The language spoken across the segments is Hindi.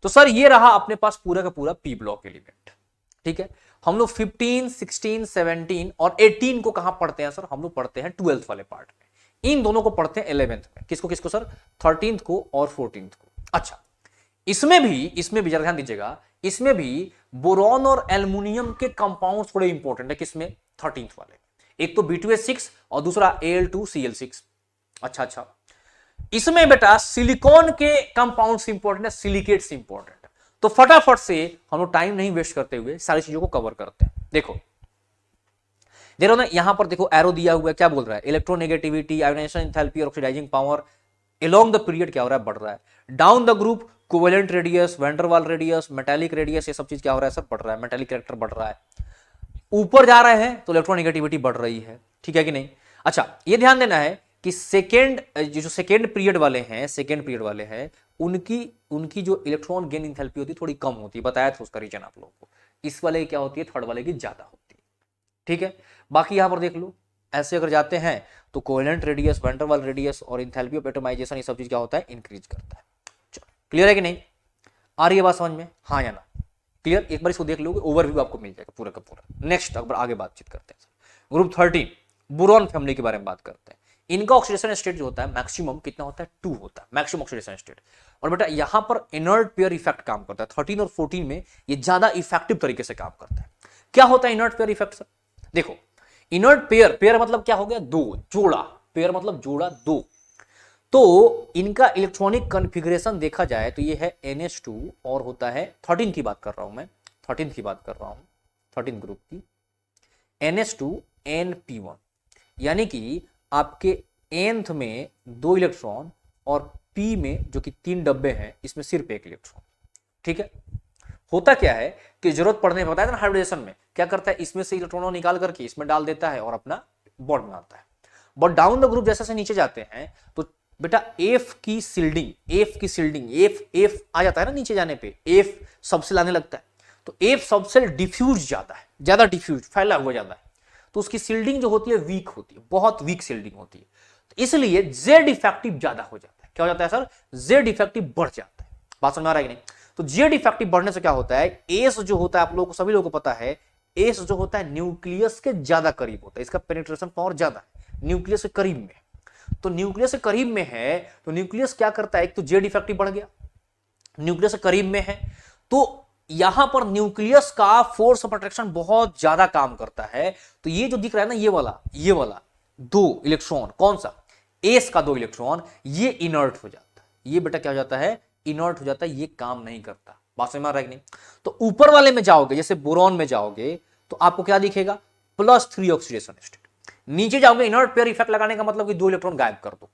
तो सर ये रहा अपने पास पूरा का पूरा पी ब्लॉक एलिमेंट। ठीक है, हम लोग 15, 16, 17 और 18 को कहां पढ़ते हैं सर? हम लोग पढ़ते हैं 12th वाले पार्ट में। इन दोनों को पढ़ते हैं 11th में। किसको किसको सर? 13th को और 14th को। अच्छा, इसमें भी जरा ध्यान दीजिएगा, इसमें भी बोरॉन और एल्युमिनियम के कंपाउंड थोड़े इंपॉर्टेंट है। किसमें? 13th वाले। एक तो B2H6 और दूसरा Al2Cl6। अच्छा, इसमें बेटा सिलिकॉन के कंपाउंड्स इंपॉर्टेंट है, सिलिकेट्स इंपॉर्टेंट है। तो फटाफट से हम लोग टाइम नहीं वेस्ट करते हुए सारी चीजों को कवर करते हैं। देखो ना, यहां पर देखो एरो दिया हुआ है, क्या बोल रहा है? इलेक्ट्रोनेगेटिविटी, आयोनाइजेशन एंथैल्पी और oxidizing power along the period क्या हो रहा है? बढ़ रहा है। Down the group covalent radius, van der Waals radius, metallic radius, ये सब चीज क्या हो रहा है सर? बढ़ रहा है। मेटालिक कैरेक्टर बढ़ रहा है। ऊपर जा रहे हैं तो इलेक्ट्रोनेगेटिविटी बढ़ रही है। ठीक है कि नहीं? अच्छा, ये ध्यान देना है कि जो सेकेंड पीरियड वाले हैं उनकी जो इलेक्ट्रॉन गेन एंथैल्पी होती है थोड़ी कम होती है। बताया था उसका रीजन आप लोगों को। इस वाले की क्या होती है? थर्ड वाले की ज्यादा होती है। ठीक है, बाकी यहां पर देख लो, ऐसे अगर जाते हैं तो कोवेलेंट रेडियस, वैंडरवाल रेडियस और एंथैल्पी ऑफ एटमाइजेशन, ये सब चीज क्या होता है? इंक्रीज करता है। चलो, क्लियर है कि नहीं? आ रही है बात समझ में? हाँ या ना? क्लियर? एक बार इसको देख लोगे, ओवरव्यू आपको मिल जाएगा पूरा का पूरा। नेक्स्ट अगर आगे बातचीत करते हैं, ग्रुप 13 बोरॉन फैमिली के बारे में बात करते हैं। इनका ऑक्सीडेशन स्टेट जो होता है मैक्सिमम कितना होता है? 2 होता है मैक्सिमम ऑक्सीडेशन स्टेट। और बेटा यहां पर इनर्ट पेयर इफेक्ट काम करता है। 13 और 14 में ये ज्यादा इफेक्टिव तरीके से काम करता है। क्या होता है इनर्ट पेयर इफेक्ट सर? देखो, इनर्ट पेयर मतलब क्या हो गया? 2 जोड़ा। पेयर मतलब जोड़ा 2। तो इनका इलेक्ट्रॉनिक कॉन्फ़िगरेशन देखा जाए तो ये है NH2 और होता है 13 की बात कर रहा हूं मैं, 13 की बात कर रहा हूं, 13 ग्रुप की, NH2 NP1, यानी कि आपके nth में 2 इलेक्ट्रॉन और p में जो कि 3 डब्बे हैं इसमें सिर्फ 1 इलेक्ट्रॉन। ठीक है, होता क्या है कि जरूरत पड़ने पर बताया था ना हाइब्रिडेशन में क्या करता है? इसमें से इलेक्ट्रॉन निकाल करके इसमें डाल देता है और अपना बॉन्ड बनाता है। बट डाउन द ग्रुप जैसे से नीचे जाते हैं तो बेटा F की सील्डिंग F आ जाता है ना नीचे जाने पे, F सबसे लाने लगता है। तो F सबसे डिफ्यूज जाता है, ज्यादा डिफ्यूज फैला हुआ जाता है। तो उसकी सील्डिंग जो होती है वीक होती है, बहुत वीक सील्डिंग होती है। तो इसलिए Z इफेक्टिव ज्यादा हो जाता है। क्या हो जाता है सर? Z इफेक्टिव बढ़ जाता है। बात समझ में आ रहा है कि नहीं? तो Z इफेक्टिव बढ़ने से क्या होता है? एस जो होता है, आप लोगों को सभी लोगों को पता है, एस जो होता है न्यूक्लियस के ज्यादा करीब होता है। इसका पेनिट्रेशन पावर ज्यादा है, न्यूक्लियस के करीब में। तो न्यूक्लियस के करीब में है तो न्यूक्लियस क्या करता है? एक तो Z इफेक्टिव बढ़ गया, न्यूक्लियस के करीब में है तो यहां पर न्यूक्लियस का फोर्स ऑफ अट्रैक्शन बहुत ज्यादा काम करता है। तो ये जो दिख रहा है ना, ये वाला 2 इलेक्ट्रॉन, कौन सा? एस का 2 इलेक्ट्रॉन, ये इनर्ट हो जाता है। ये बेटा क्या हो जाता है? इनर्ट हो जाता है, ये काम नहीं करता। बात समझ में आ रहा है कि नहीं? तो ऊपर वाले में जाओगे, जैसे बोरॉन में जाओगे तो आपको क्या दिखेगा? +3 ऑक्सीडेशन स्टेट। नीचे जाओगे, इनर्ट पेयर इफेक्ट लगाने का मतलब कि 2 इलेक्ट्रॉन गायब कर दो,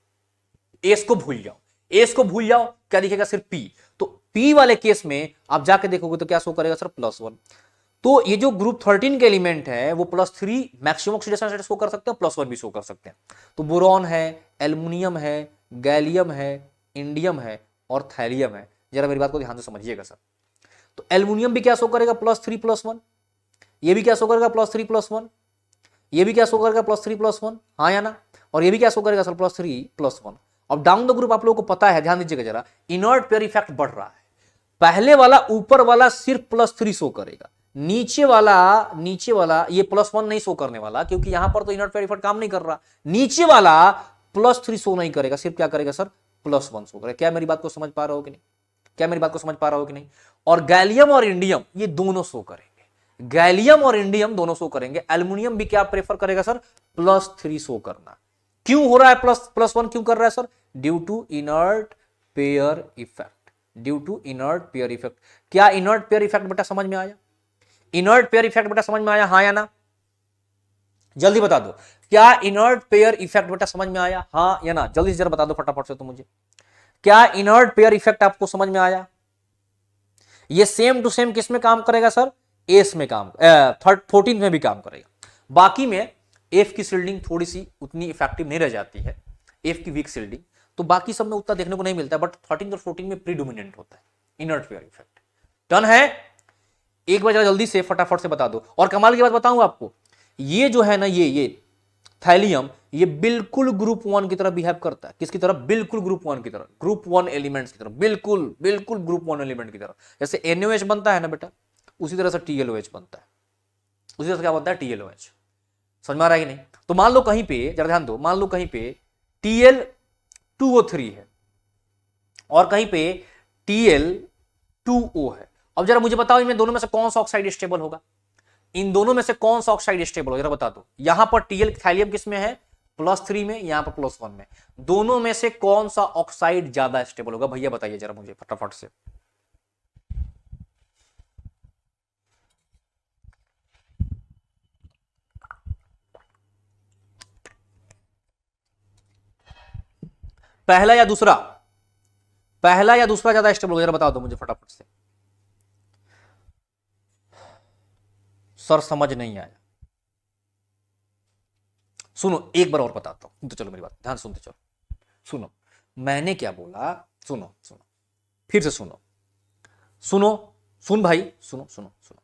एस को भूल जाओ, क्या दिखेगा? सिर्फ P। तो P वाले केस में आप जाके देखोगे तो क्या शो करेगा सर? +1। तो ये जो ग्रुप 13 के एलिमेंट है वो +3 मैक्सिमम ऑक्सीडेशन स्टेट शो कर सकते हैं, +1 भी शो कर सकते हैं। तो बोरॉन है, एल्युमिनियम है, गैलियम है, इंडियम है और थैलियम है। जरा मेरी बात को ध्यान से समझिएगा सर। तो एल्युमिनियम भी क्या शो करेगा? +3 +1। ये भी क्या शो करेगा? +3 +1। ये भी क्या शो करेगा? +3 +1। हाँ या ना? और ये भी क्या शो करेगा सर? +3 +1। अब डाउन द ग्रुप आप लोगों को पता है, ध्यान दीजिएगा जरा, इनर्ट पेयर इफेक्ट बढ़ रहा है। पहले वाला ऊपर वाला सिर्फ +3 शो करेगा, नीचे वाला ये +1 नहीं शो करने वाला, क्योंकि यहां पर तो इनर्ट पेयर इफेक्ट काम नहीं कर रहा। नीचे वाला +3 शो नहीं करेगा, सिर्फ क्या करेगा सर? +1 शो करेगा। क्या मेरी बात को समझ पा रहे हो कि नहीं? और गैलियम और इंडियम ये दोनों शो करेंगे, गैलियम और इंडियम दोनों शो करेंगे। एल्युमिनियम भी क्या प्रेफर करेगा सर? +3 शो करना। क्यों हो रहा है +1 क्यों कर रहा है sir? Due to inert pair effect. क्या इनर्ट पेयर इफेक्ट बेटा समझ में आया? इनर्ट पेयर इफेक्ट बेटा समझ में आया? हाँ या ना? जल्दी बता दो, क्या इनर्ट पेयर इफेक्ट बेटा समझ में आया? हाँ या ना? जल्दी से जरा बता दो फटाफट से तो मुझे, क्या इनर्ट पेयर इफेक्ट आपको समझ में आया? ये सेम टू सेम किस में काम करेगा सर? एस में काम, 14 में भी काम करेगा। बाकी में एफ की सील्डिंग थोड़ी सी उतनी इफेक्टिव नहीं रह जाती है, एफ की वीक सील्डिंग, तो बाकी सब में उतना देखने को नहीं मिलता है। बट 13 और 14 में प्रीडोमिनेंट होता है इनर्ट पेयर इफेक्ट। डन है? एक बार जल्दी से फटाफट से बता दो। और कमाल की बात बताऊं आपको, ये जो है ना, ये थैलियम, ये बिल्कुल ग्रुप 1 की तरह बिहेव करता है। किसकी तरह? बिल्कुल ग्रुप 1 की तरह, ग्रुप 1 एलिमेंट्स की तरह, बिल्कुल बिल्कुल ग्रुप 1 एलिमेंट की तरह। जैसे NaOH बनता है ना बेटा, उसी तरह से TLOH बनता है। उसी तरह से क्या बनता है? TLOH। समझ में आ रहा है कि नहीं? तो मान लो कहीं पे, जरा ध्यान दो, मान लो कहीं पे Tl2O3 है और कहीं पे Tl2O है। अब जरा मुझे बताओ इनमें दोनों में से कौन सा ऑक्साइड स्टेबल होगा? इन दोनों में से कौन सा ऑक्साइड स्टेबल होगा? जरा बता दो। यहां पर Tl थैलियम किस में है? +3 में, यहां पर +1 में। दोनों में से कौन सा ऑक्साइड ज्यादा स्टेबल होगा? भैया बताइए जरा मुझे फटाफट से। पहला या दूसरा? पहला या दूसरा ज्यादा स्टेबल होगा? जरा बता दो मुझे फटाफट से। सर समझ नहीं आया। सुनो एक बार और बताता हूं, तो चलो मेरी बात ध्यान सुनते चलो। सुनो मैंने क्या बोला, सुनो सुनो फिर से सुनो। सुनो सुन भाई, सुनो सुनो सुनो।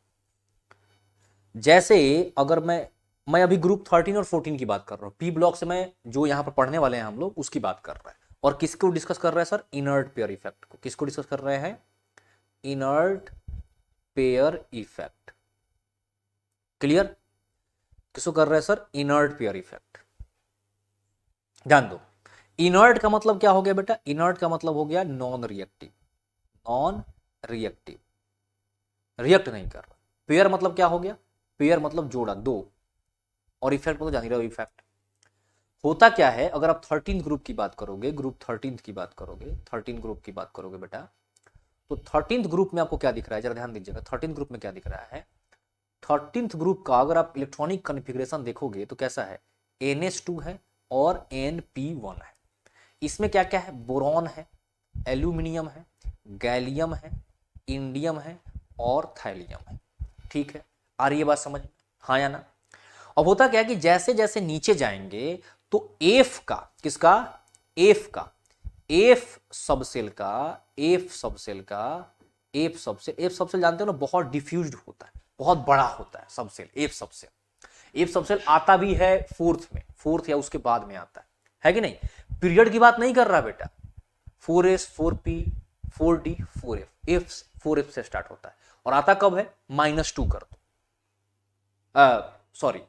जैसे अगर मैं अभी ग्रुप 13 और 14 की बात कर रहा हूं, पी ब्लॉक से मैं जो यहां पर पढ़ने वाले हैं हम लोग उसकी बात कर रहे हैं। और किसको डिस्कस कर रहे हैं सर? इनर्ट पेयर इफेक्ट को। किसको डिस्कस कर रहे हैं? Inert pair effect. क्लियर? किसको कर रहे हैं सर? Inert pair effect. ध्यान दो, इनर्ट का मतलब क्या हो गया बेटा? इनर्ट का मतलब हो गया non reactive. Non reactive, react नहीं कर रहा। पेयर मतलब क्या हो गया? पेयर मतलब जोड़ा, दो। और इफेक्ट मतलब जान ही रहे हो इफेक्ट। होता क्या है, अगर आप 13 ग्रुप की बात करोगे, ग्रुप 13 की बात करोगे, 13 ग्रुप की बात करोगे बेटा, तो 13 ग्रुप में आपको क्या दिख रहा है? जरा ध्यान दीजिएगा। 13 ग्रुप में क्या दिख रहा है? 13 ग्रुप का अगर आप इलेक्ट्रॉनिक कॉन्फ़िगरेशन देखोगे तो कैसा है? NH2 है और NP1 है। इसमें क्या क्या है? बोरॉन है, एल्यूमिनियम है, गैलियम है, इंडियम है और थैलियम है। ठीक है, आ रही है बात समझ में? हाँ या ना? अब होता क्या है कि जैसे जैसे नीचे जाएंगे तो एफ का, किसका? एफ का, एफ सबसेल का, एफ सबसेल का, एफ सबसेल जानते हो ना, बहुत डिफ्यूज्ड होता है, बहुत बड़ा होता है subshell, F subshell. F subshell आता भी है फोर्थ में, फोर्थ या उसके बाद में आता है कि नहीं? पीरियड की बात नहीं कर रहा बेटा। 4s 4p 4d 4f, F 4f से स्टार्ट होता है और आता कब है? -2 कर दो, सॉरी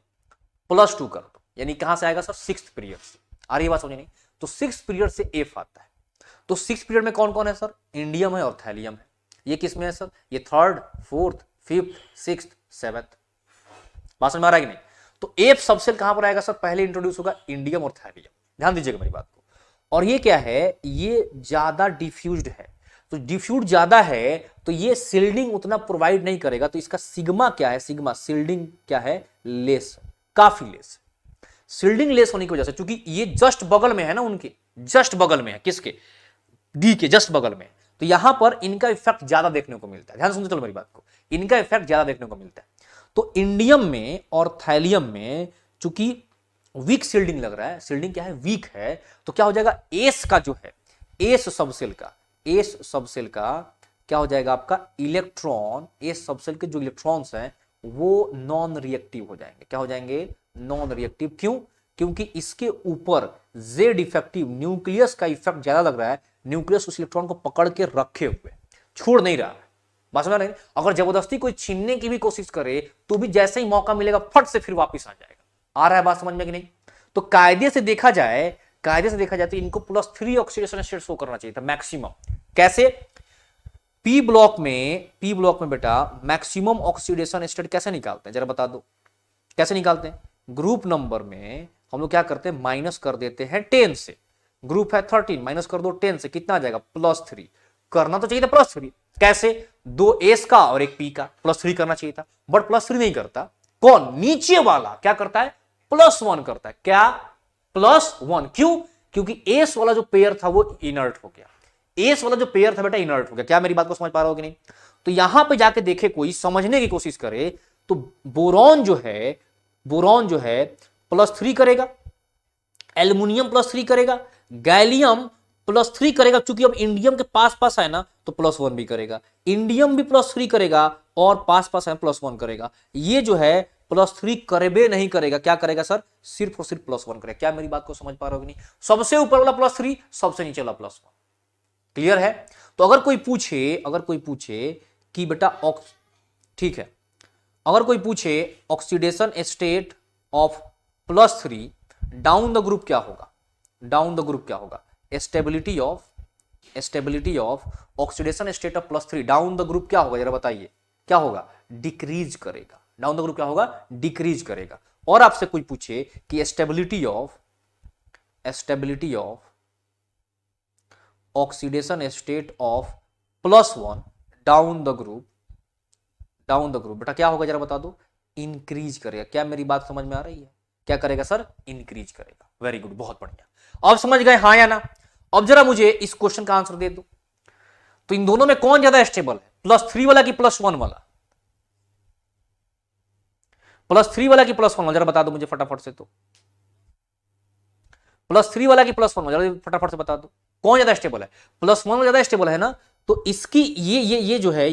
+2 कर दो, यानी कहां से आएगा सर? 6th पीरियड से। आ रही बात समझ नहीं? तो 6th पीरियड से एफ आता है। तो 6th पीरियड में कौन कौन है सर? इंडियम है और थैलियम है। ये किस में है सर? ये 3rd 4th 5th 6th 7th। बात समझ में आ रहा है कि नहीं? तो एफ सबसेल कहां पर आएगा सर? पहले इंट्रोड्यूस होगा इंडियम और थैलियम। ध्यान दीजिएगा मेरी बात को। और ये क्या है? ये ज्यादा डिफ्यूज्ड है। तो डिफ्यूज ज्यादा है तो ये सील्डिंग उतना प्रोवाइड नहीं करेगा। तो इसका सिग्मा क्या है? सिग्मा सील्डिंग क्या है? लेस, काफी लेस। सील्डिंग लेस होने की वजह से, चूंकि ये जस्ट बगल में है ना, उनके जस्ट बगल में है, किसके? डी के जस्ट बगल में। तो यहां पर इनका इफेक्ट ज्यादा देखने को मिलता है। ध्यान सुनते चलो मेरी बात को, इनका इफेक्ट ज्यादा देखने को मिलता है। तो इंडियम में और थैलियम में चूंकि वीक सील्डिंग लग रहा है, सील्डिंग क्या है? वीक है। तो क्या हो जाएगा? एस का जो है, एस सबसेल का, एस सबसेल का क्या हो जाएगा आपका? इलेक्ट्रॉन, एस सबसेल के जो इलेक्ट्रॉन्स हैं वो नॉन रिएक्टिव हो जाएंगे। क्या हो जाएंगे? Non reactive. क्यों? क्योंकि इसके ऊपर जेड इफेक्टिव, न्यूक्लियस का इफेक्ट ज्यादा लग रहा है। न्यूक्लियस उस इलेक्ट्रॉन को पकड़ के रखे हुए, छोड़ नहीं रहा है। बात समझ रहे हैं? अगर जबरदस्ती कोई छीनने की भी कोशिश करे तो भी जैसे ही मौका मिलेगा फट से फिर वापिस आ जाएगा। आ रहा है बात समझ में कि नहीं? तो कायदे से देखा जाए, तो इनको +3 ऑक्सीडेशन स्टेट शो करना चाहिए था मैक्सिमम। कैसे? पी ब्लॉक में बेटा मैक्सिमम ऑक्सीडेशन स्टेट कैसे निकालते हैं? जरा बता दो कैसे निकालते हैं। ग्रुप नंबर में हम लोग क्या करते हैं? माइनस कर देते हैं 10 से। ग्रुप है 13, माइनस कर दो 10 से, कितना आ जाएगा? +3। करना तो चाहिए था +3। कैसे? 2 एस का और 1 पी का, +3 करना चाहिए था, बट +3 नहीं करता। कौन? नीचे वाला क्या करता है? +1 करता है। क्या? +1। क्यों? क्योंकि एस वाला जो पेयर था वो इनर्ट हो गया। एस वाला जो पेयर था बेटा इनर्ट हो गया। क्या मेरी बात को समझ पा रहा हो कि नहीं? तो यहां पे जाके देखे, कोई समझने की कोशिश करे तो बोरॉन जो है +3 करेगा, एल्युमिनियम +3 करेगा, गैलियम +3 करेगा। चूंकि अब इंडियम के पास पास है ना तो +1 भी करेगा, इंडियम भी +3 करेगा और पास पास है +1 करेगा। ये जो है +3 करेबे नहीं करेगा, क्या करेगा सर, सिर्फ और सिर्फ +1 करेगा। क्या मेरी बात को समझ पा रहे हो कि नहीं? सबसे ऊपर वाला +3, सबसे नीचे वाला +1। क्लियर है? तो अगर कोई पूछे कि बेटा ठीक है, अगर कोई पूछे oxidation state of +3 down the group क्या होगा, डाउन द ग्रुप क्या होगा, stability of oxidation state of +3 down the group क्या होगा, जरा बताइए, क्या होगा, डिक्रीज करेगा। डाउन द ग्रुप क्या होगा, डिक्रीज करेगा। और आपसे कोई पूछे कि stability of oxidation state of +1 down the group बेटा क्या होगा, जरा बता दो, इंक्रीज करेगा। क्या मेरी बात समझ में आ रही है? क्या करेगा सर, इंक्रीज करेगा। वेरी गुड, बहुत बढ़िया। अब समझ गए, हाँ या ना? अब जरा मुझे इस क्वेश्चन का आंसर दे दो, तो इन दोनों में कौन ज्यादा स्टेबल है, +3 वाला कि +1 वाला? +3 वाला कि +1 वाला, जरा बता दो मुझे फटाफट से। तो +3 वाला कि +1 वाला, जरा फटाफट से बता दो कौन ज्यादा स्टेबल है। +1 ज्यादा स्टेबल है ना, तो इसकी ये जो है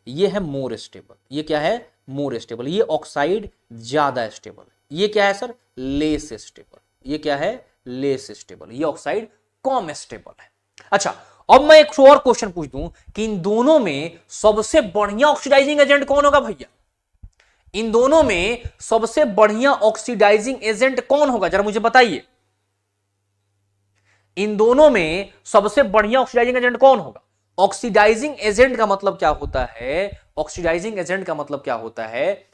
ये है मोर स्टेबल। ये क्या है, मोर स्टेबल। ये ऑक्साइड ज्यादा स्टेबल है। ये क्या है सर, लेस स्टेबल। ये क्या है, लेस स्टेबल। ये ऑक्साइड कम स्टेबल है। अच्छा, अब मैं एक और क्वेश्चन पूछ दूं कि इन दोनों में सबसे बढ़िया ऑक्सीडाइजिंग एजेंट कौन होगा भैया? इन दोनों में सबसे बढ़िया ऑक्सीडाइजिंग एजेंट कौन होगा, जरा मुझे बताइए। इन दोनों में सबसे बढ़िया ऑक्सीडाइजिंग एजेंट कौन होगा? ऑक्सीडाइजिंग एजेंट का मतलब क्या होता है, ऑक्सीडाइजिंग एजेंट का मतलब क्या होता है,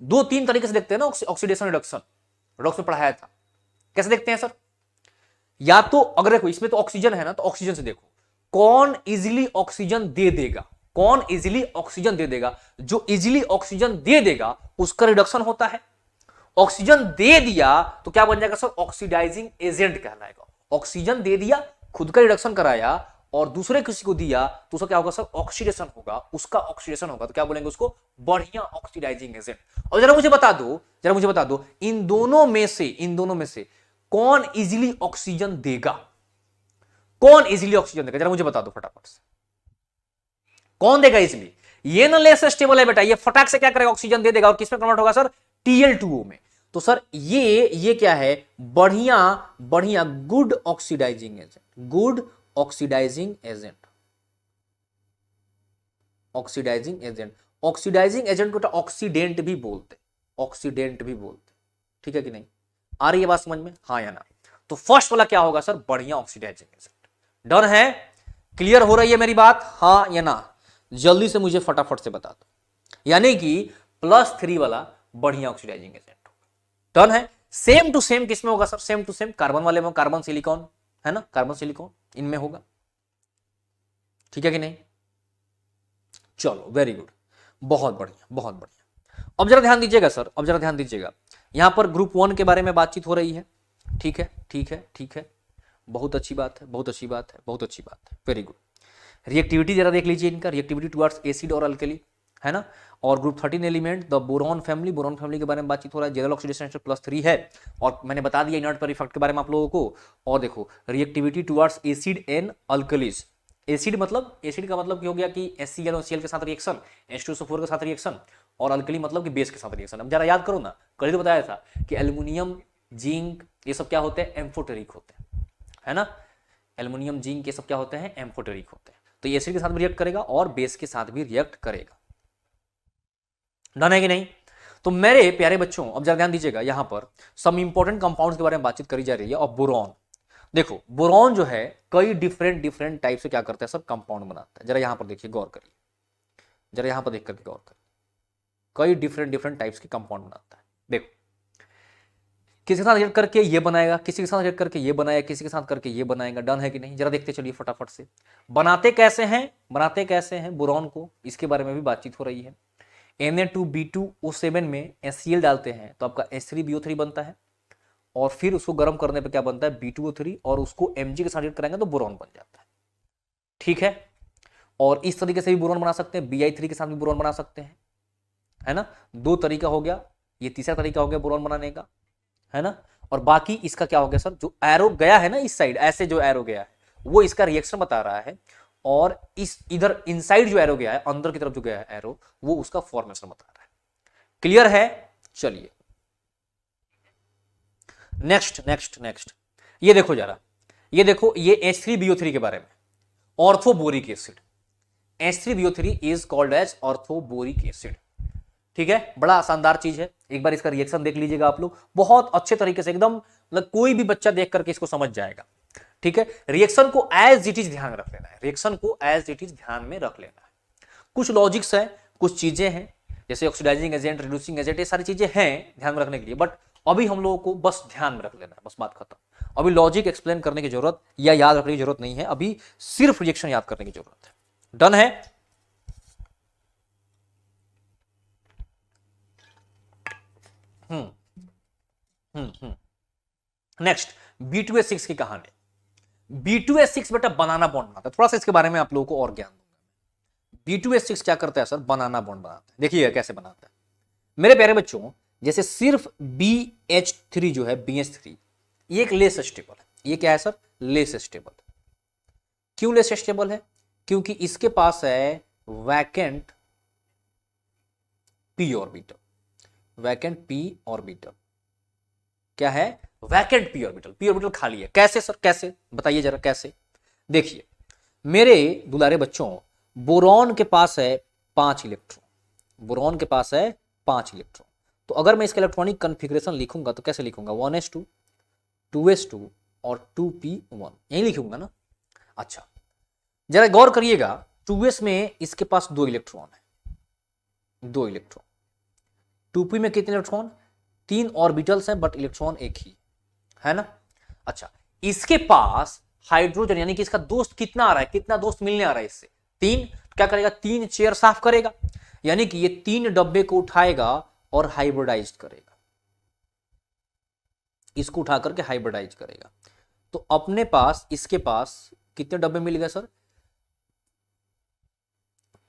2-3 तरीके से देखते हैं ना ऑक्सीडेशन रिडक्शन में पढ़ाया था। कैसे देखते हैं सर? या तो अगर देखो इसमें तो ऑक्सीजन है ना, तो ऑक्सीजन से देखो कौन इजिली ऑक्सीजन दे देगा, कौन इजिली ऑक्सीजन दे देगा। जो इजिली ऑक्सीजन दे देगा उसका रिडक्शन होता है। ऑक्सीजन दे दिया तो क्या बन जाएगा सर, ऑक्सीडाइजिंग एजेंट कहलाएगा। ऑक्सीजन दे दिया, खुद का रिडक्शन कराया, और दूसरे किसी को दिया तो उसका क्या होगा सर, ऑक्सीडेशन होगा, उसका ऑक्सीडेशन होगा। तो क्या बोलेंगे उसको, बढ़िया ऑक्सीडाइजिंग एजेंट। और जरा मुझे बता दो इन दोनों में से कौन इजीली ऑक्सीजन देगा, कौन इजीली ऑक्सीजन देगा, जरा मुझे बता दो फटाफट से, कौन देगा इजीली? ये ना लेस स्टेबल है बेटा, ये फटाक से क्या करेगा, ऑक्सीजन दे देगा। और किसमें कन्वर्ट होगा सर, Tl2O में। तो सर ये क्या है, बढ़िया good oxidising agent, good oxidising agent. Oxidising agent को ऑक्सीडेंट भी बोलते, ठीक है कि नहीं? आ रही है बात समझ में, हाँ या ना? तो फर्स्ट वाला क्या होगा सर, बढ़िया ऑक्सीडाइजिंग एजेंट। डन है? क्लियर हो रही है मेरी बात, हाँ या ना? जल्दी से मुझे फटाफट से बता दो। यानी कि +3 वाला बढ़िया ऑक्सीडाइजिंग एजेंट होगा। डन है? सेम टू सेम किसमें होगा सर, सेम टू सेम कार्बन वाले में, कार्बन सिलिकॉन है ना, कार्बन सिलिकॉन इनमें होगा। ठीक है कि नहीं? चलो वेरी गुड, बहुत बढ़िया। अब जरा ध्यान दीजिएगा सर, अब जरा ध्यान दीजिएगा, यहां पर ग्रुप 1 के बारे में बातचीत हो रही है। ठीक है, बहुत अच्छी बात है, वेरी गुड। रिएक्टिविटी जरा देख लीजिए इनका, रिएक्टिविटी टुवर्ड्स एसिड और अल्कली, है ना। और group 13 element the boron family के बारे में बातचीत हो रहा है। जनरल ऑक्सीडेशन स्टेट +3 है, और मैंने बता दिया इनर्ट पर इफेक्ट के बारे में आप लोगों को। और देखो reactivity towards acid and alkalis. Acid का मतलब क्या हो गया कि HCl और Cl के साथ रिएक्शन, H2SO4 के साथ रिएक्शन, और अल्कली मतलब कि बेस के साथ रिएक्शन। अब जरा याद करो ना, कल तो बताया था कि एल्युमिनियम, जिंक ये सब क्या होते हैं, एम्फोटेरिक होते हैं, है ना। एल्युमिनियम, जिंक ये सब क्या होते हैं, एम्फोटेरिक होते हैं। तो ये एसिड के साथ भी रिएक्ट करेगा और बेस के साथ भी रिएक्ट करेगा। डन है कि नहीं? तो मेरे प्यारे बच्चों अब जरा ध्यान दीजिएगा, यहां पर सम इंपॉर्टेंट कंपाउंड्स के बारे में बातचीत करी जा रही है। और बोरॉन, देखो बोरॉन जो है कई डिफरेंट टाइप से क्या करता है सब, कंपाउंड बनाता है। जरा यहां पर देखिए, गौर करिए, जरा यहां पर देख करके गौर करिए, कई डिफरेंट टाइप्स के कंपाउंड बनाता है। देखो किसी के साथ रिएक्ट करके ये बनाएगा, किसी के साथ रिएक्ट करके ये बनाएगा, किसी के साथ करके ये बनाएगा। डन है कि नहीं? जरा देखते चलिए फटाफट से, बनाते कैसे हैं बोरॉन को, इसके बारे में भी बातचीत हो रही है। Na2B2O7 में HCl डालते हैं तो आपका H3BO3 बनता है, और फिर उसको गर्म करने पे क्या बनता है, B2O3, और उसको Mg के साथ रिएक्ट कराएंगे तो बोरॉन बन जाता है। ठीक है? और इस तरीके से भी बोरॉन बना सकते हैं, Bi3 के साथ भी बोरॉन बना सकते हैं, है ना। 2 तरीका हो गया, ये तीसरा तरीका हो गया बोरॉन बनाने का, है ना। और बाकी इसका क्या हो गया सर, जो एरो गया है ना इस साइड, ऐसे जो एरो गया है वो इसका रिएक्शन बता रहा है, और इस इधर इनसाइड जो एरो गया है, अंदर की तरफ जो गया है एरो, वो उसका फॉर्मेशन बता रहा है। क्लियर है? चलिए नेक्स्ट नेक्स्ट नेक्स्ट, ये देखो जरा, ये देखो, ये H3BO3 के बारे में, orthoboric acid. H3BO3 is called as orthoboric acid. ठीक है, बड़ा शानदार चीज है, एक बार इसका रिएक्शन देख लीजिएगा आप लोग, बहुत अच्छे तरीके से एकदम, मतलब कोई भी बच्चा देख करके इसको समझ जाएगा। ठीक है, रिएक्शन को एज इट इज ध्यान रख लेना है, रिएक्शन को एज इट इज ध्यान में रख लेना है। कुछ लॉजिक्स है, कुछ चीजें हैं, जैसे ऑक्सीडाइजिंग एजेंट, रिड्यूसिंग एजेंट, ये सारी चीजें हैं ध्यान में रखने के लिए, बट अभी हम लोगों को बस ध्यान में रख लेना है, बस बात खत्म। अभी लॉजिक एक्सप्लेन करने की जरूरत या याद रखने की जरूरत नहीं है, अभी सिर्फ रिएक्शन याद करने की जरूरत है। डन है? नेक्स्ट, B2H6 की कहानी। B2H6 बेटा बनाना बॉन्ड बनाता है, थोड़ा सा इसके बारे में आप लोगों को और ज्ञान दूंगा। B2H6 क्या करता है सर? बनाना बॉन्ड बनाता है। देखिए कैसे बनाता है मेरे प्यारे बच्चों, जैसे सिर्फ BH3 जो है, BH3 ये एक लेस स्टेबल है। ये क्या है सर? Less stable. क्यों लेस स्टेबल है? क्योंकि इसके पास है vacant p orbital. Vacant p orbital क्या है? Vacant p orbital. p orbital खाली है। कैसे सर? कैसे बताइए जरा, कैसे? देखिए मेरे दुलारे बच्चों, बोरॉन के पास है 5 इलेक्ट्रॉन। बोरॉन के पास है 5 इलेक्ट्रॉन। तो अगर मैं इसका इलेक्ट्रॉनिक कॉन्फ़िगरेशन लिखूंगा तो कैसे लिखूंगा? 1s2, 2s2 और 2p1, यही लिखूंगा ना। अच्छा जरा गौर करिएगा, 2s में इसके पास 2 इलेक्ट्रॉन है, 2 इलेक्ट्रॉन। 2p में कितने इलेक्ट्रॉन? 3 ऑर्बिटल्स हैं, बट इलेक्ट्रॉन एक ही है ना। अच्छा, इसके पास हाइड्रोजन यानी कि इसका दोस्त कितना आ रहा है, कितना दोस्त मिलने आ रहा है इससे? 3। क्या करेगा? 3 चेयर साफ करेगा, यानी कि ये 3 डब्बे को उठाएगा और हाइब्रिडाइज करेगा, इसको उठा करके हाइब्रिडाइज करेगा। तो अपने पास, इसके पास कितने डब्बे मिल गए सर?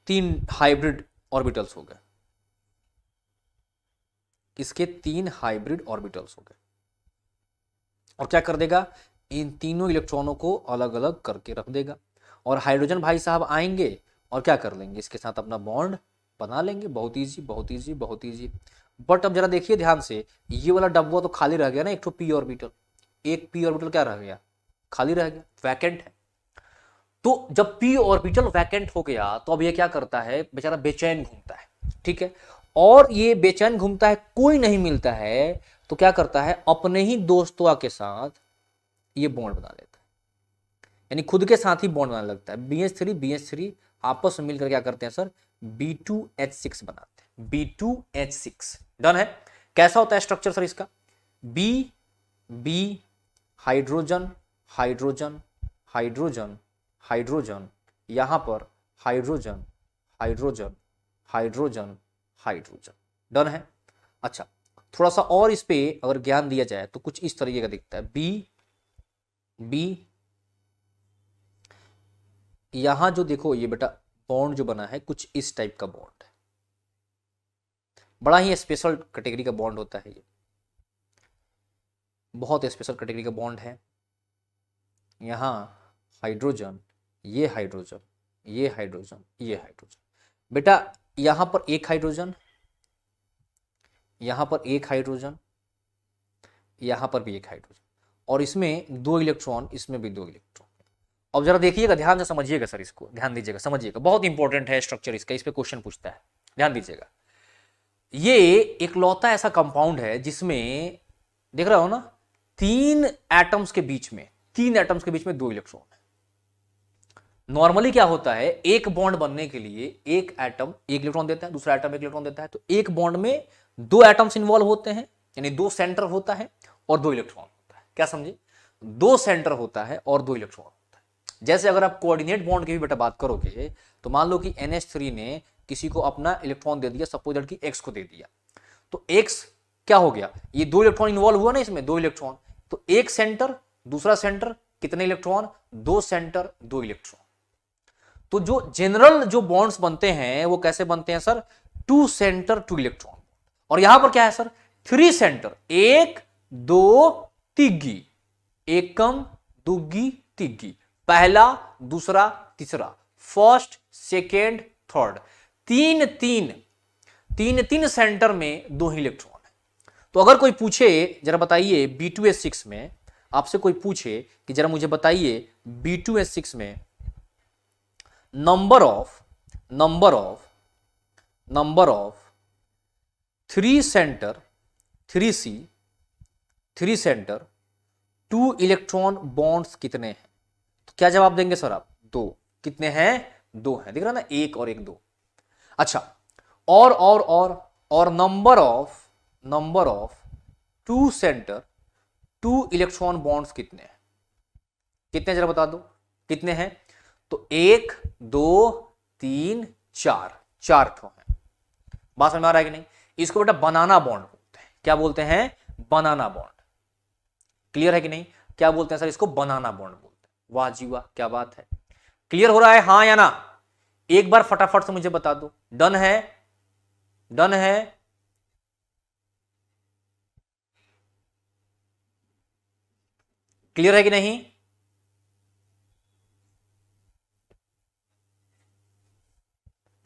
3 हाइब्रिड ऑर्बिटल्स हो गए, इसके 3 हाइब्रिड ऑर्बिटल्स हो गए। और क्या कर देगा? इन तीनों इलेक्ट्रॉनों को अलग अलग करके रख देगा, और हाइड्रोजन भाई साहब आएंगे और क्या कर लेंगे? इसके साथ अपना बॉन्ड बना लेंगे। बहुत इजी, बहुत इजी, बहुत इजी। बट अब जरा देखिए ध्यान से, ये वाला डब्बा तो खाली रह गया ना, एक तो p ऑर्बिटल, एक p ऑर्बिटल क्या रह गया? खाली रह गया, वैकेंट है। तो जब p ऑर्बिटल वैकेंट हो गया तो अब ये क्या करता है? बेचारा बेचैन घूमता है। ठीक है, और ये बेचैन घूमता है, कोई नहीं मिलता है, तो क्या करता है? अपने ही दोस्तों के साथ ये बॉन्ड बना लेता है, यानी खुद के साथ ही बॉन्ड बनाने लगता है। BH3 आपस में मिलकर क्या करते हैं सर? B2H6 बनाते हैं, B2H6। डन है? कैसा होता है स्ट्रक्चर सर इसका? B hydrogen, hydrogen, hydrogen, hydrogen, यहां पर hydrogen, hydrogen, hydrogen, hydrogen. Done है? अच्छा, थोड़ा सा और इस पे अगर ज्ञान दिया जाए तो कुछ इस तरीके का दिखता है। बी यहां जो देखो, ये बेटा बॉन्ड जो बना है कुछ इस टाइप का बॉन्ड है, बड़ा ही स्पेशल कैटेगरी का बॉन्ड होता है ये, बहुत स्पेशल कैटेगरी का बॉन्ड है। यहां हाइड्रोजन, ये हाइड्रोजन, ये हाइड्रोजन, ये हाइड्रोजन। बेटा यहां पर एक हाइड्रोजन, यहां पर एक हाइड्रोजन, यहां पर भी एक हाइड्रोजन, और इसमें 2 इलेक्ट्रॉन, इसमें भी 2 इलेक्ट्रॉन। अब जरा देखिएगा, ध्यान से समझिएगा सर, इसको ध्यान दीजिएगा, समझिएगा, बहुत इंपॉर्टेंट है स्ट्रक्चर इसका, इस पे क्वेश्चन पूछता है, ध्यान दीजिएगा। ये एकलौता ऐसा कंपाउंड है जिसमें देख रहे हो ना, 3 एटम्स के बीच में, 3 एटम्स के बीच में 2 इलेक्ट्रॉन है। नॉर्मली क्या होता है, एक बॉन्ड बनने के लिए एक एटम 1 इलेक्ट्रॉन देता है, दूसरा एटम 1 इलेक्ट्रॉन देता है, तो एक बॉन्ड में 2 एटम्स इन्वॉल्व होते हैं, यानी 2 सेंटर होता है और 2 इलेक्ट्रॉन होता है। क्या समझे? 2 सेंटर होता है और 2 इलेक्ट्रॉन होता है। जैसे अगर आप कोऑर्डिनेट बॉन्ड की भी बेटा बात करोगे, तो मान लो कि NH3 ने किसी को अपना इलेक्ट्रॉन दे दिया, सपोज दैट कि X को दे दिया, तो X क्या हो गया? ये 2 इलेक्ट्रॉन इन्वॉल्व हुआ ना इसमें, 2 इलेक्ट्रॉन, तो एक सेंटर, दूसरा सेंटर, कितने इलेक्ट्रॉन? 2 centre, 2 electron. तो जो जनरल जो बॉन्ड्स बनते हैं वो कैसे बनते हैं सर? 2 centre 2 electron. और यहां पर क्या है सर? 3 सेंटर, 1 2 तिग्गी, एकम दुग्गी तिग्गी, पहला दूसरा तीसरा, फर्स्ट सेकेंड थर्ड, 3 सेंटर में 2 ही इलेक्ट्रॉन है। तो अगर कोई पूछे जरा बताइए B2H6 में, आपसे कोई पूछे कि जरा मुझे बताइए B2H6 में number of 3 centre 2 electron bonds कितने हैं? तो क्या जवाब देंगे सर आप? 2। कितने हैं? 2 हैं, दिख रहा ना, 1 और 1 2। अच्छा, और number of 2 centre 2 electron bonds कितने हैं? कितने जरा बता दो, कितने हैं? तो 1 2 3 4, 4 ठो है। बात समझ में आ रहा है कि नहीं? इसको बेटा बनाना बॉन्ड बोलते हैं। क्या बोलते हैं? बनाना बॉन्ड। क्लियर है कि नहीं? क्या बोलते हैं सर इसको? बनाना बॉन्ड बोलते हैं। वाह जी वाह, क्या बात है। क्लियर हो रहा है, हाँ या ना? एक बार फटाफट से मुझे बता दो। डन है? डन है? क्लियर है कि नहीं?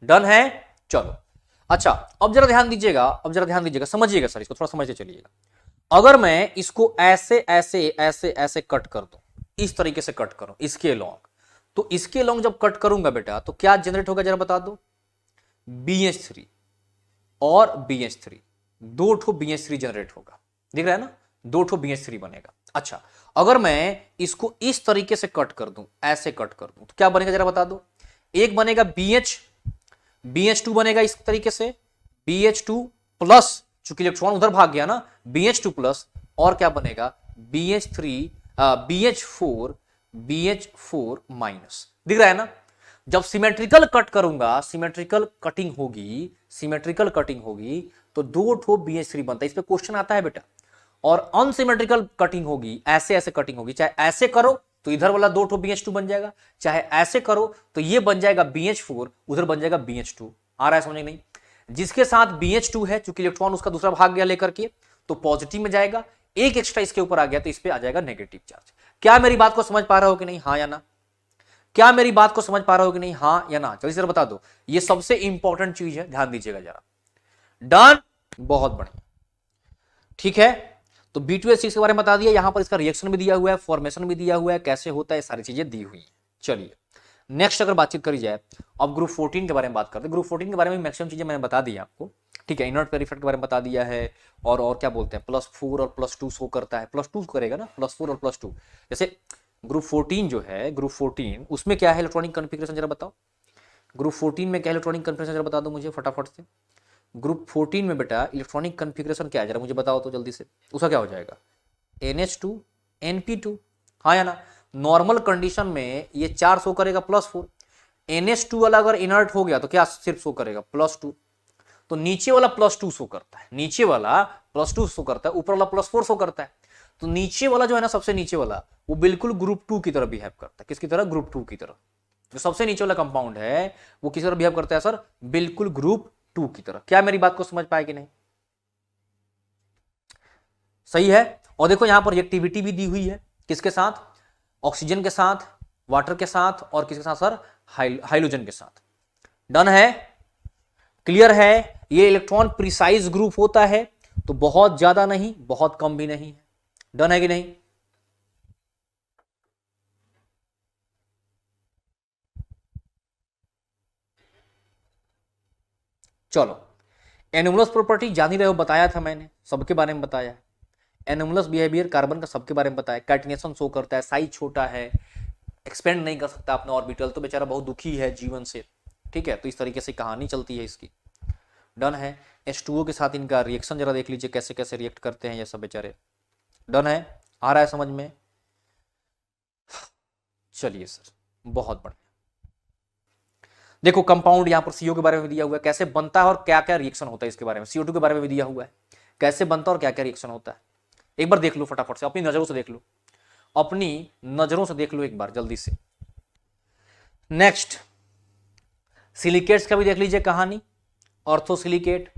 डन है? चलो अच्छा, अब जरा ध्यान दीजिएगा, समझिएगा सर, इसको थोड़ा समझते चलिएगा। अगर मैं इसको ऐसे ऐसे ऐसे ऐसे कट कर दूं, इस तरीके से कट करूं इसके लॉन्ग, तो इसके लॉन्ग जब कट करूंगा बेटा तो क्या जनरेट होगा जरा बता दो? BH3 और BH3, 2 ठो BH3 जनरेट होगा। दिख रहा है ना? 2 ठो BH3 बनेगा। अच्छा, अगर मैं इसको इस तरीके से कट कर दूं, ऐसे कट कर दूं, तो क्या बनेगा जरा बता दो? एक बनेगा BH2 बनेगा इस तरीके से, BH2 प्लस, चूंकि इलेक्ट्रॉन उधर भाग गया ना, BH2 प्लस, और क्या बनेगा? BH4 minus. दिख रहा है ना? जब सिमेट्रिकल कट करूंगा, सिमेट्रिकल कटिंग होगी तो 2 ठो BH3 बनता है। इस पे क्वेश्चन आता है बेटा। और अनसिमेट्रिकल कटिंग होगी, ऐसे ऐसे कटिंग होगी, चाहे ऐसे करो तो इधर वाला 2 ठो BH2 बन जाएगा, चाहे ऐसे करो तो ये बन जाएगा BH4, उधर बन जाएगा BH2। आ रहा है समझ नहीं? जिसके साथ BH2 है, चूंकि इलेक्ट्रॉन उसका दूसरा भाग गया लेकर के, तो पॉजिटिव में जाएगा। एक एक्स्ट्रा इसके ऊपर आ गया तो इस पे आ जाएगा नेगेटिव चार्ज। क्या मेरी बात को समझ पा रहे हो कि नहीं? हाँ या ना? क्या मेरी बात को समझ पा रहे हो कि नहीं? हाँ या ना? जल्दी से बता दो। ये सबसे इंपॉर्टेंट चीज है, ध्यान दीजिएगा जरा। डन? बहुत बढ़िया, ठीक है। तो B2H6 के बारे में बता दिया, यहां पर इसका रिएक्शन भी दिया हुआ है, फॉर्मेशन भी दिया हुआ है, कैसे होता है, सारी चीजें दी हुई है। चलिए नेक्स्ट अगर बातचीत करी जाए, अब ग्रुप 14 के बारे में बात करते हैं। ग्रुप 14 के बारे में मैक्सिमम चीजें मैंने बता दी आपको, ठीक है। इनर्ट पेयर इफेक्ट के बारे में बता दिया है, और क्या बोलते हैं, +4 और +2 शो करता है। +2 करेगा ना, +4 और +2। जैसे ग्रुप 14 जो है, ग्रुप 14 उसमें क्या है इलेक्ट्रॉनिक कॉन्फ़िगरेशन जरा बताओ। ग्रुप 14 में क्या इलेक्ट्रॉनिक कॉन्फ़िगरेशन जरा बता दो मुझे फटाफट से। ग्रुप 14 में बेटा इलेक्ट्रॉनिक कॉन्फ़िगरेशन क्या है जरा मुझे बताओ तो जल्दी से। उसका क्या हो जाएगा? NH2 NP2, हाँ या ना? नॉर्मल कंडीशन में ये 4 शो करेगा +4। NH2 वाला अगर इनर्ट हो गया तो क्या सिर्फ शो करेगा? +2। तो नीचे वाला +2 शो करता है, नीचे वाला +2 शो करता है, ऊपर वाला +4 शो करता है। तो नीचे वाला जो है ना, सबसे नीचे वाला, वो बिल्कुल ग्रुप 2 की तरह बिहेव करता है। किसकी तरह? ग्रुप 2 की तरह। जो सबसे नीचे वाला कंपाउंड है वो किस तरह बिहेव करता है सर? बिल्कुल ग्रुप 2 की तरह। क्या मेरी बात को समझ पाए कि नहीं? सही है। और देखो यहां पर रिएक्टिविटी भी दी हुई है, किसके साथ? ऑक्सीजन के साथ, वाटर के साथ, और किसके साथ सर? हाइड्रोजन के साथ। डन है? क्लियर है? ये इलेक्ट्रॉन प्रिसाइज ग्रुप होता है, तो बहुत ज्यादा नहीं, बहुत कम भी नहीं है। डन है कि नहीं? चलो, एनोमलस प्रॉपर्टी जान ही रहे हो, बताया था मैंने, सबके बारे में बताया है। एनोमलस बिहेवियर कार्बन का सबके बारे में बताया। कैटिनेशन शो करता है, साइज छोटा है, एक्सपेंड नहीं कर सकता अपना ऑर्बिटल, तो बेचारा बहुत दुखी है जीवन से, ठीक है। तो इस तरीके से कहानी चलती है इसकी। डन है। H2O के साथ इनका रिएक्शन जरा देख लीजिए, कैसे कैसे रिएक्ट करते हैं ये सब बेचारे। डन है? आ रहा है समझ में? चलिए सर, बहुत बढ़िया। देखो कंपाउंड यहां पर CO के बारे में दिया हुआ है, कैसे बनता है और क्या क्या रिएक्शन होता है इसके बारे में। CO2 के बारे में भी दिया हुआ है, कैसे बनता है और क्या क्या रिएक्शन होता है। एक बार देख लो फटाफट से, अपनी नजरों से देख लो, अपनी नजरों से देख लो एक बार जल्दी से। नेक्स्ट सिलिकेट्स का भी देख लीजिए कहानी। ऑर्थोसिलिकेट,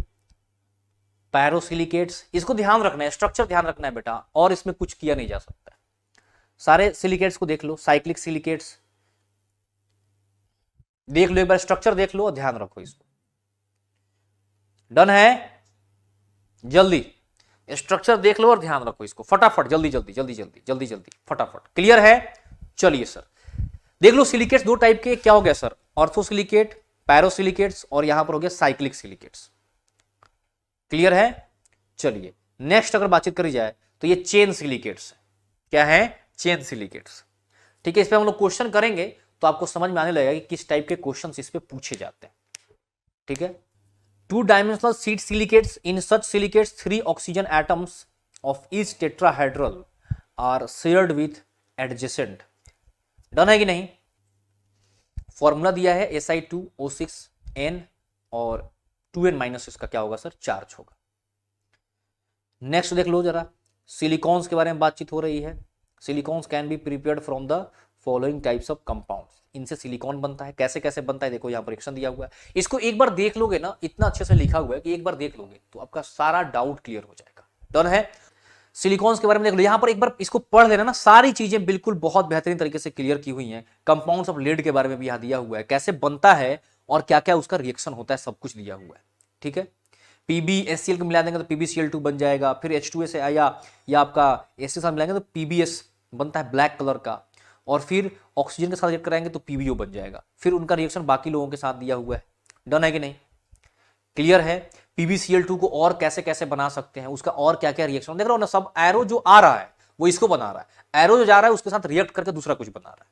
पैरोसिलिकेट्स, इसको ध्यान रखना है, स्ट्रक्चर ध्यान रखना है बेटा, और इसमें कुछ किया नहीं जा सकता। सारे सिलिकेट्स को देख लो, साइक्लिक सिलिकेट्स देख लो एक बार, स्ट्रक्चर देख लो और ध्यान रखो इसको। डन है? जल्दी स्ट्रक्चर देख लो और ध्यान रखो इसको फटाफट, जल्दी जल्दी जल्दी जल्दी जल्दी जल्दी फटाफट। क्लियर है? चलिए सर देख लो, सिलिकेट्स दो टाइप के क्या हो गया सर, ऑर्थोसिलिकेट, पैरोसिलिकेट्स, और यहां पर हो गया साइक्लिक सिलिकेट्स। क्लियर है? चलिए नेक्स्ट अगर बातचीत करी जाए तो ये चेन सिलिकेट्स है। क्या है? Chain silicates. ठीक है, इस पे हम लोग क्वेश्चन करेंगे तो आपको समझ में आने लगेगा कि किस टाइप के क्वेश्चन इस पे पूछे जाते हैं। ठीक है, two dimensional sheet silicates, in such silicates 3 oxygen atoms of each tetrahedral are shared with adjacent. Done है कि नहीं? फॉर्मूला दिया है Si2O6N और 2N माइनस इसका क्या होगा सर, चार्ज होगा। नेक्स्ट देख लो जरा, सिलिकॉन्स के बारे में बातचीत हो रही है। Silicones can be prepared from the following types of compounds. इनसे सिलिकॉन बनता है। कैसे कैसे बनता है देखो, यहां पर रिएक्शन दिया हुआ है। इसको एक बार देख लोगे ना, इतना अच्छे से लिखा हुआ है कि एक बार देख लोगे तो आपका सारा डाउट क्लियर हो जाएगा। डन है? सिलिकॉन्स के बारे में देख लो, यहां पर एक बार इसको पढ़ लेना ना, सारी चीजें बिल्कुल बहुत बेहतरीन तरीके से क्लियर की हुई हैं। कंपाउंड्स ऑफ लेड के बारे में भी यहां दिया हुआ है, कैसे बनता है और क्या क्या उसका रिएक्शन होता है, सब कुछ दिया हुआ है। ठीक है, PbHCl को मिला देंगे तो PbCl2 बन जाएगा। फिर H2S या आपका एस के साथ मिलाएंगे तो PbS बनता है ब्लैक कलर का, और फिर ऑक्सीजन के साथ रिएक्ट कराएंगे तो PbO बन जाएगा। फिर उनका रिएक्शन बाकी लोगों के साथ दिया हुआ है। डन है कि नहीं? क्लियर है? PbCl2 को और कैसे कैसे बना सकते हैं, उसका और क्या क्या रिएक्शन देख रहे हो ना, सब एरो जो आ रहा है वो इसको बना रहा है, एरो जो जा रहा है उसके साथ रिएक्ट करके दूसरा कुछ बना रहा है।